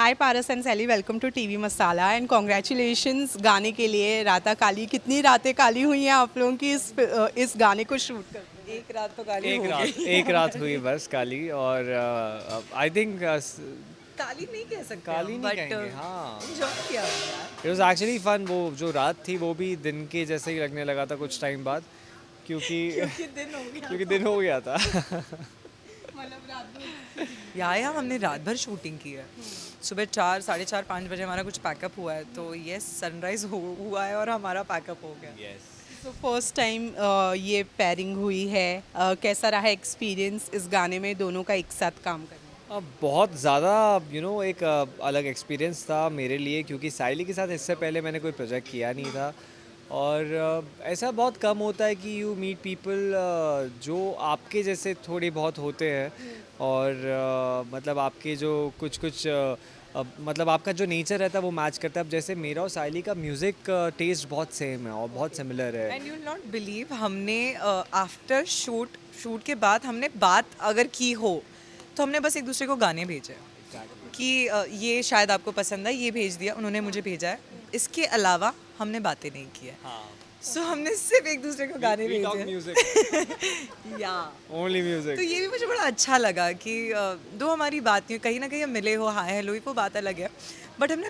Hi Paras and Sally, welcome to TV Masala and congratulations गाने के लिए। राता काली, कितनी रातें काली हुई हैं आप लोगों की इस गाने को शूट करते। एक रात तो काली एक हो रात गई। एक रात हुई बस काली। और आई थिंक काली नहीं कह सकते काली हम, नहीं बट कहेंगे। हाँ, एंजॉय किया हमने यार। It was actually fun. वो जो रात थी वो भी दिन के जैसे ही लगने लगा था कुछ टाइम बाद, क्योंकि क्योंकि दिन हो गया। क्योंकि दिन हो गया था। मतलब रात भर या हमने रात भर शूटिंग की है। सुबह 4, साढ़े 4, 5 बजे हमारा कुछ पैकअप हुआ है, तो यस सनराइज हुआ है और हमारा पैकअप हो गया। यस। तो फर्स्ट टाइम ये पेयरिंग हुई है। कैसा रहा एक्सपीरियंस इस गाने में दोनों का एक साथ काम करना। अब बहुत ज़्यादा एक अलग एक्सपीरियंस था मेरे लिए, क्योंकि साइली के साथ इससे पहले मैंने कोई प्रोजेक्ट किया नहीं था। और ऐसा बहुत कम होता है कि यू मीट पीपल जो आपके जैसे थोड़े बहुत होते हैं। और मतलब आपके जो कुछ कुछ मतलब आपका जो नेचर रहता है वो मैच करता है। अब जैसे मेरा और साइली का म्यूज़िक टेस्ट बहुत सेम है और बहुत सिमिलर है। And you will not believe, हमने आफ्टर शूट के बाद हमने बात अगर की हो तो हमने बस एक दूसरे को गाने भेजे कि ये शायद आपको पसंद है, ये भेज दिया, उन्होंने मुझे भेजा है। इसके अलावा हमने बातें नहीं की है। हाँ, सो हमने सिर्फ एक दूसरे को गाने we talk भेजे music, या only music। तो ये भी मुझे बड़ा अच्छा लगा कि दो हमारी बात नहीं, कहीं ना कहीं हम मिले हो, हाय हेलो ही वो बात अलग है, बट हमने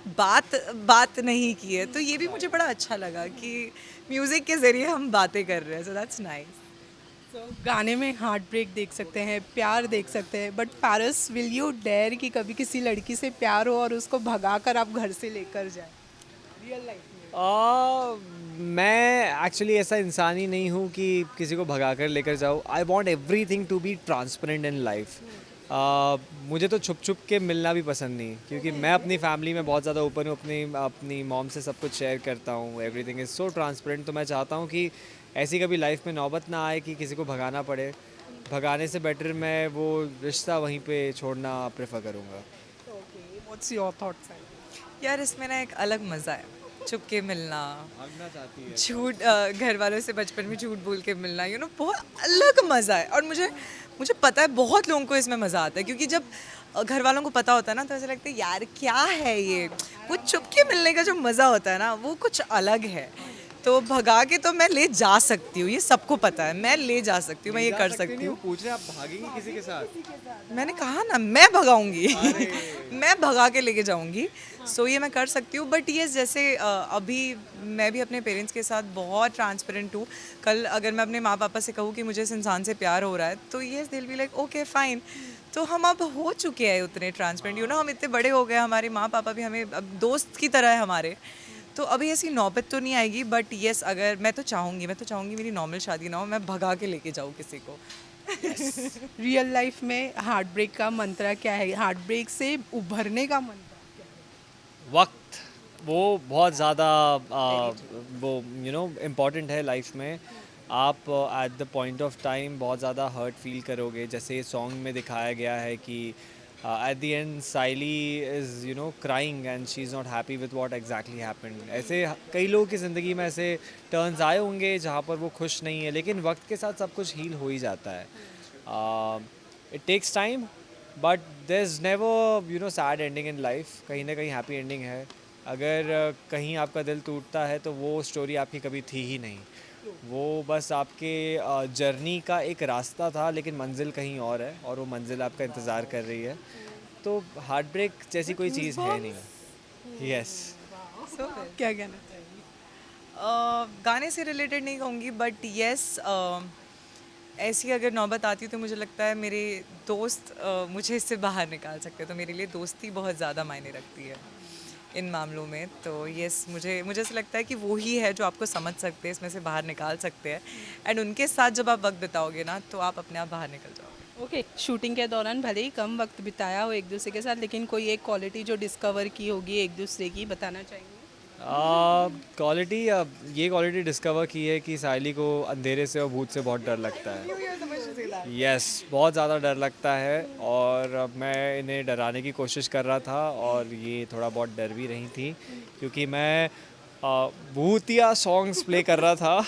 बात नहीं की है। तो ये भी मुझे बड़ा अच्छा लगा कि म्यूज़िक के ज़रिए हम बातें कर रहे हैं। So that's nice. तो गाने में हार्ट ब्रेक देख सकते हैं, प्यार देख सकते हैं, but Paras will you dare कि कभी किसी लड़की से प्यार हो और उसको भगाकर आप घर से लेकर जाए रियल लाइफ में। मैं एक्चुअली ऐसा इंसान ही नहीं हूँ कि किसी को भगा कर लेकर जाऊँ। I want every thing to be transparent in life. मुझे तो छुप छुप के मिलना भी पसंद नहीं, क्योंकि मैं अपनी फैमिली में बहुत ज़्यादा ओपन हूँ। अपनी मॉम से सब कुछ शेयर करता हूँ। Everything is so transparent. तो मैं चाहता हूँ कि ऐसी कभी लाइफ में नौबत ना आए कि किसी को भगाना पड़े। भगाने से बेटर मैं वो रिश्ता वहीं पे छोड़ना प्रेफर करूँगा। Okay, what's your thoughts? यार इसमें ना एक अलग मज़ा है, छुप के मिलना, भागना चाहती है। झूठ घर वालों से बचपन में झूठ बोल के मिलना, बहुत अलग मज़ा है। और मुझे मुझे पता है बहुत लोगों को इसमें मज़ा आता है, क्योंकि जब घर वालों को पता होता है ना, तो ऐसा लगता है यार क्या है ये। वो छुप के मिलने का जो मज़ा होता है ना, वो कुछ अलग है। तो भगा के तो मैं ले जा सकती हूँ, ये सबको पता है, मैं ले जा सकती हूँ, मैं ये कर सकती हूँ। पूछ रहे आप भागेंगे किसी के साथ? मैंने कहा ना, मैं भगाऊंगी। मैं भगा के लेके जाऊंगी। सो ये मैं कर सकती हूँ। बट ये जैसे अभी मैं भी अपने पेरेंट्स के साथ बहुत ट्रांसपेरेंट हूँ। कल अगर मैं अपने माँ पापा से कहूँ कि मुझे इस इंसान से प्यार हो रहा है, तो ये दिल बी लाइक ओके फाइन। तो हम अब हो चुके हैं उतने ट्रांसपेरेंट, हम इतने बड़े हो गए, हमारे माँ पापा भी हमें अब दोस्त की तरह है हमारे। तो अभी ऐसी नौबत तो नहीं आएगी, बट येस अगर मैं तो चाहूँगी मेरी नॉर्मल शादी ना हो, मैं भगा के लेके जाऊँ किसी को। रियल लाइफ में हार्ट ब्रेक का मंत्र क्या है? हार्ट ब्रेक से उभरने का मंत्र? वक्त वो बहुत ज़्यादा वो इम्पॉर्टेंट है लाइफ में। आप at the point of time बहुत ज़्यादा हर्ट फील करोगे। जैसे सॉन्ग में दिखाया गया है कि at the end Saili is crying and she is not happy with what exactly happened. ऐसे कई लोगों की ज़िंदगी में ऐसे टर्न्स आए होंगे जहाँ पर वो खुश नहीं है, लेकिन वक्त के साथ सब कुछ हील हो ही जाता है। It takes time, but there is never sad ending in life. कहीं ना कहीं हैप्पी एंडिंग है। अगर कहीं आपका दिल टूटता है तो वो स्टोरी आपकी कभी थी ही नहीं। वो बस आपके जर्नी का एक रास्ता था, लेकिन मंजिल कहीं और है और वो मंजिल आपका इंतज़ार कर रही है। तो हार्ट ब्रेक जैसी कोई चीज़ है नहीं। यस। सो क्या कहना चाहिए? गाने से रिलेटेड नहीं कहूँगी, बट येस ऐसी अगर नौबत आती तो मुझे लगता है मेरे दोस्त मुझे इससे बाहर निकाल सकते हैं। तो मेरे लिए दोस्ती बहुत ज़्यादा मायने रखती है इन मामलों में। तो येस मुझे ऐसा लगता है कि वो ही है जो आपको समझ सकते हैं, इसमें से बाहर निकाल सकते हैं। एंड उनके साथ जब आप वक्त बिताओगे ना, तो आप अपने आप बाहर निकल जाओगे। ओके, शूटिंग के दौरान भले ही कम वक्त बिताया हो एक दूसरे के साथ, लेकिन कोई एक क्वालिटी जो डिस्कवर की होगी एक दूसरे की, बताना चाहेंगे? क्वालिटी ये क्वालिटी डिस्कवर की है कि साइली को अंधेरे से और भूत से बहुत डर लगता है। यस, बहुत ज़्यादा डर लगता है और मैं इन्हें डराने की कोशिश कर रहा था और ये थोड़ा बहुत डर भी रही थी, क्योंकि मैं भूतिया सॉन्ग्स प्ले कर रहा था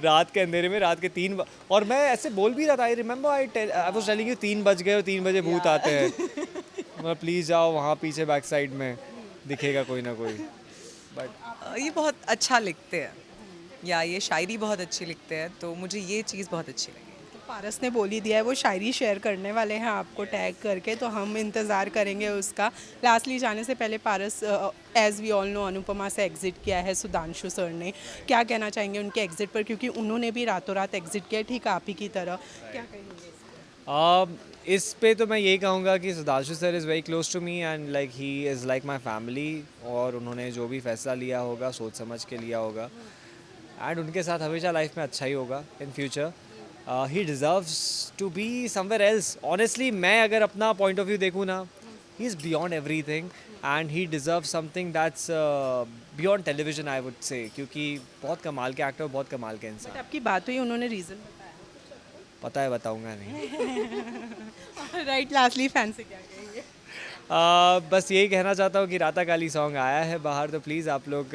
रात के अंधेरे में, रात के और मैं ऐसे बोल भी रहा था। I remember I was telling you 3 बज गए और 3 बजे भूत आते हैं। मतलब प्लीज़ जाओ वहाँ पीछे बैक साइड में दिखेगा कोई ना कोई। बट ये बहुत अच्छा लिखते हैं, या ये शायरी बहुत अच्छी लिखते हैं, तो मुझे ये चीज़ बहुत अच्छी लगी। तो पारस ने बोल ही दिया है वो शायरी शेयर करने वाले हैं आपको टैग करके, तो हम इंतज़ार करेंगे उसका। लास्टली जाने से पहले Paras, as we all know, Anupama से एग्ज़िट किया है सुधांशु सर ने। क्या कहना चाहेंगे उनके एग्ज़िट पर, क्योंकि उन्होंने भी रातों रात एग्ज़िट किया ठीक आप ही की तरह। क्या कहेंगे? इस पे तो मैं यही कहूँगा कि Sudhanshu sir is very close to me and like he is like my family, और उन्होंने जो भी फैसला लिया होगा सोच समझ के लिया होगा, एंड उनके साथ हमेशा लाइफ में अच्छा ही होगा in future. He deserves to be somewhere else. Honestly मैं अगर अपना पॉइंट ऑफ व्यू देखूँ ना, he is beyond everything and he deserve something that's beyond television I would say, क्योंकि बहुत कमाल के एक्टर, बहुत कमाल के इंसान। आपकी बात हुई, उन्होंने रीज़न पता है, बताऊँगा नहीं। बताया। राइट, लास्टली फैन से क्या कहेंगे? बस यही कहना चाहता हूँ कि राता काली सॉन्ग आया है बाहर, तो प्लीज़ आप लोग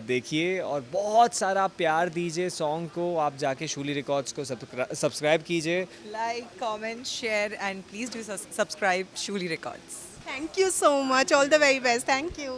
देखिए और बहुत सारा प्यार दीजिए सॉन्ग को। आप जाके शूली रिकॉर्ड्स को सब्सक्राइब कीजिए। Like, comment, share and please do subscribe Shuli records. Thank you so much. All the very best. Thank you.